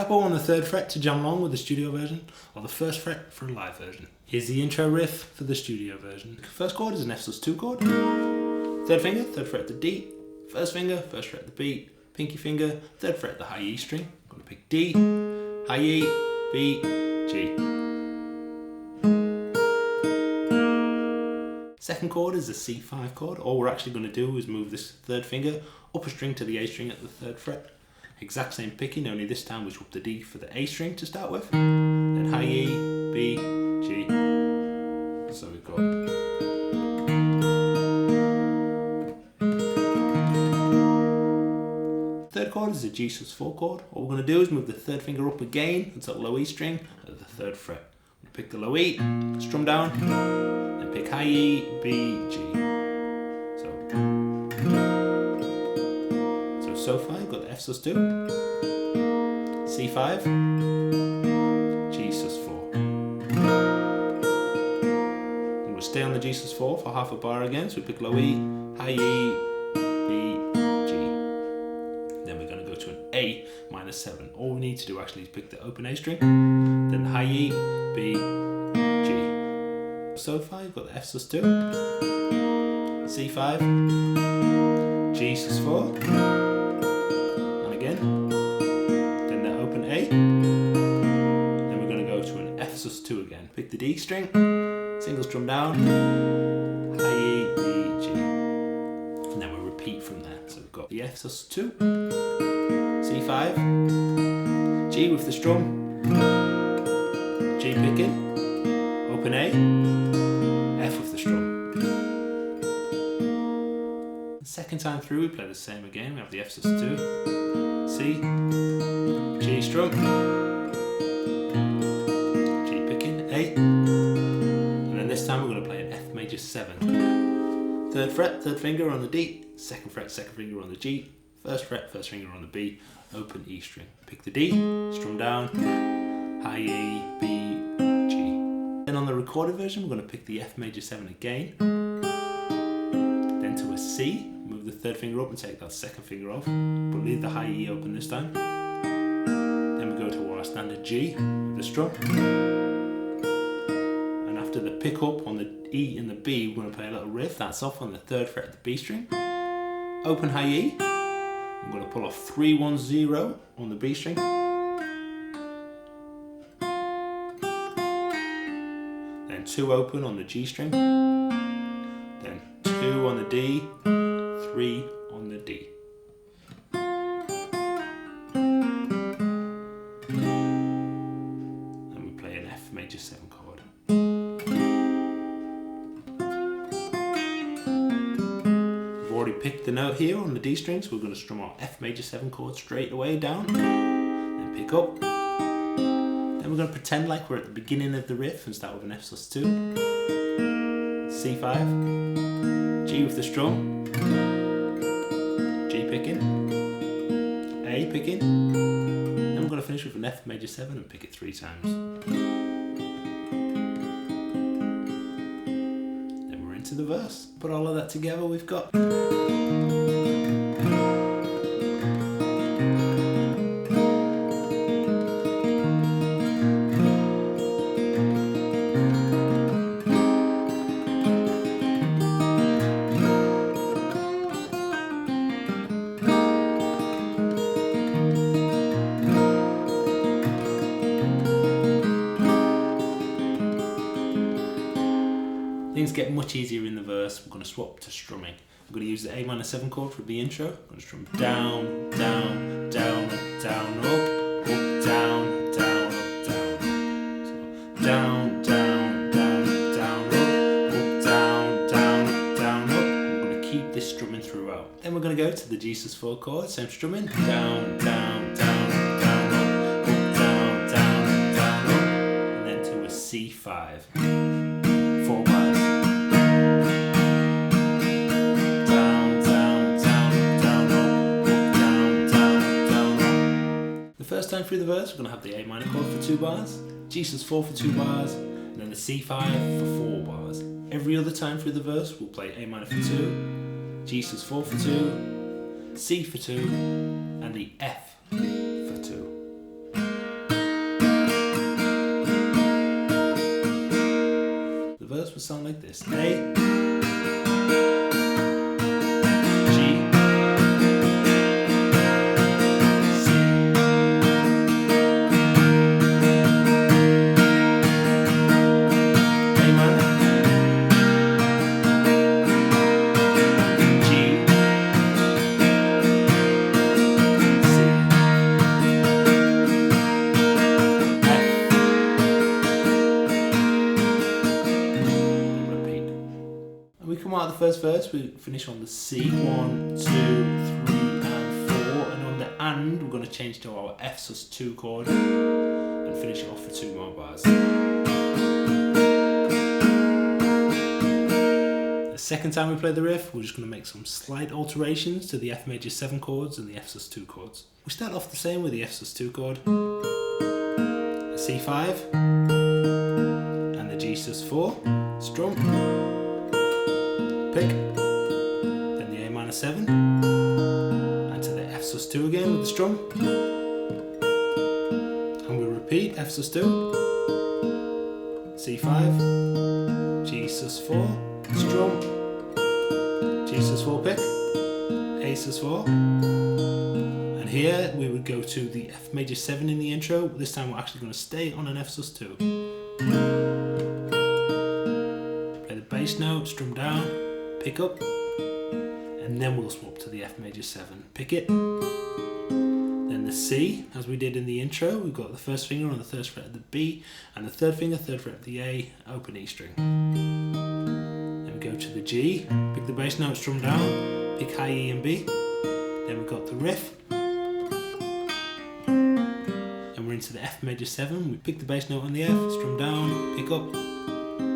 capo on the 3rd fret to jam along with the studio version, or the 1st fret for a live version. Here's the intro riff for the studio version. First chord is an F+2 chord. 3rd finger, 3rd fret the D. 1st finger, 1st fret the B. Pinky finger, 3rd fret the high E string. I'm going to pick D, high E, B, G. 2nd chord is a C5 chord. All we're actually going to do is move this 3rd finger up a string to the A string at the 3rd fret. Exact same picking, only this time we swap the D for the A string to start with. Then high E, B, G. So we've got 3rd chord is a G+4 chord. What we're going to do is move the 3rd finger up again until low E string at the 3rd fret. We'll pick the low E, strum down, and pick high E, B, G. So far you've got the F+2, C5, G+4. And we'll stay on the G+4 for half a bar again, so we pick low E, high E, B, G. Then we're going to go to an A-7. All we need to do actually is pick the open A string, then high E, B, G. So far you've got the F+2, C5, G+4. Then the open A, then we're going to go to an F+2 again. Pick the D string, single strum down, high E, B, G, and then we'll repeat from there. So we've got the F+2, C5, G with the strum, G picking, open A, F with the strum. Second time through we play the same again. We have the F+2, C, G strum, G picking, A, and then this time we're going to play an F major 7. 3rd fret, 3rd finger on the D, 2nd fret, 2nd finger on the G, 1st fret, 1st finger on the B, open E string. Pick the D, strum down, high E, B, G. Then on the recorded version we're going to pick the F major 7 again, then to a C, move the 3rd finger up and take that 2nd finger off, but leave the high E open this time. Then we go to our standard G with the strum. And after the pick up on the E and the B, we're going to play a little riff. That's off on the 3rd fret of the B string. Open high E. I'm going to pull off 3-1-0 on the B string. Then 2 open on the G string. Then 2 on the D. 3 on the D. And we play an F major 7 chord. We've already picked the note here on the D string, so we're going to strum our F major 7 chord straight away down, then pick up. Then we're going to pretend like we're at the beginning of the riff and start with an F+2, C5, G with the strum, G picking, A picking, then we're going to finish with an F major 7 and pick it 3 times. Then we're into the verse. Put all of that together, we've got things get much easier in the verse. We're going to swap to strumming. I'm going to use the A-7 chord for the intro. I'm going to strum down, down, down, up, down, up, down, down, up, down. So down, down, down, down, up, down, down, down, up. I'm going to keep this strumming throughout. Then we're going to go to the G+4 chord, same strumming. Down, down, down, down, up, down, down, down, up. And then to a C5. 4 bars. First time through the verse, we're going to have the A minor chord for 2 bars, G+4 for 2 bars, and then the C5 for 4 bars. Every other time through the verse, we'll play A minor for 2, G+4 for 2, C for 2, and the F for 2. sound like this. A, G, C, A minor, G, C, we come out of the first verse, we finish on the C, 1, 2, 3 and 4, and on the and we're going to change to our F sus2 chord and finish it off for 2 more bars. The second time we play the riff, we're just going to make some slight alterations to the F major 7 chords and the F sus2 chords. We start off the same with the F sus2 chord, the C5 and the G sus4, strum, pick, then the A minor 7, and to the F sus2 again with the strum, and we repeat F sus2, C5, G sus4, strum, G sus4 pick, A sus4, and here we would go to the F major 7 in the intro. This time we're actually going to stay on an F sus2. Play the bass note, strum down, pick up, and then we'll swap to the F major 7. Pick it, then the C, as we did in the intro. We've got the first finger on the 1st fret of the B, and the 3rd finger, 3rd fret of the A, open E string. Then we go to the G, pick the bass note, strum down, pick high E and B. Then we've got the riff, and we're into the F major 7. We pick the bass note on the F, strum down, pick up,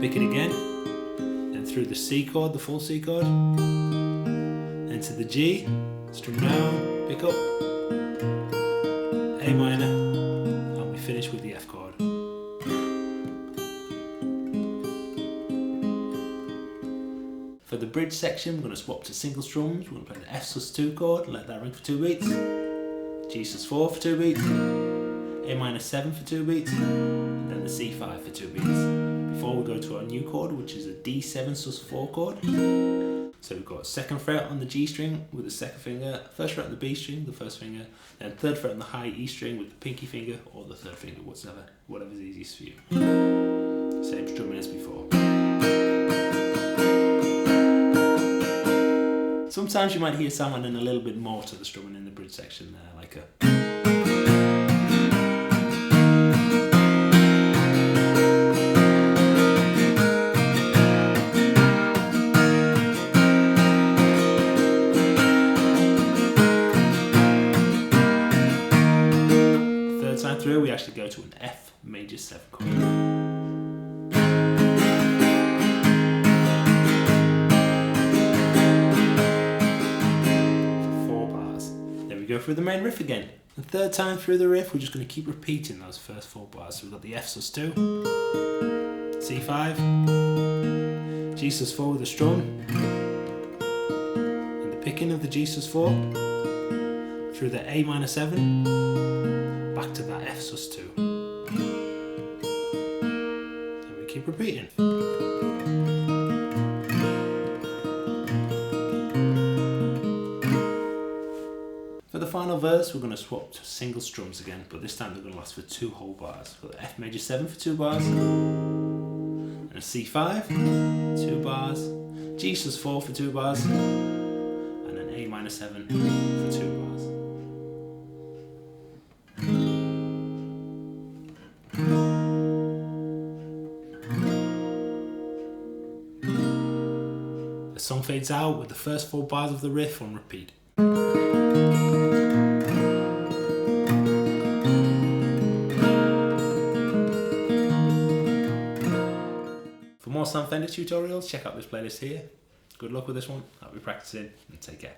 pick it again. Through the C chord, the full C chord, then to the G, strum down, pick up, A minor, and we finish with the F chord. For the bridge section, we're going to swap to single strums. We're going to play the F sus2 chord, let that ring for 2 beats, G sus4 for 2 beats, A minor 7 for 2 beats, and then the C5 for 2 beats. Before we go to our new chord, which is a D7 sus4 chord. So we've got 2nd fret on the G string with the 2nd finger, 1st fret on the B string, the 1st finger, then 3rd fret on the high E string with the pinky finger or the 3rd finger, whatever's easiest for you. Same strumming as before. Sometimes you might hear Sam adding a little bit more to the strumming in the bridge section there, like a... Through, we actually go to an F major 7 chord. For 4 bars. Then we go through the main riff again. The 3rd time through the riff, we're just going to keep repeating those first 4 bars. So we've got the F sus2, C5, G sus4 with the strum, and the picking of the G sus4 through the A minor 7. Back to that F sus2. And we keep repeating. For the final verse, we're going to swap to single strums again, but this time they're going to last for 2 whole bars. We've got the F major 7 for 2 bars, and a C5, 2 bars, G sus4 for 2 bars, and an A minor 7 for 2 bars. The song fades out with the first 4 bars of the riff on repeat. For more Sam Fender tutorials, check out this playlist here. Good luck with this one, I'll be practicing, and take care.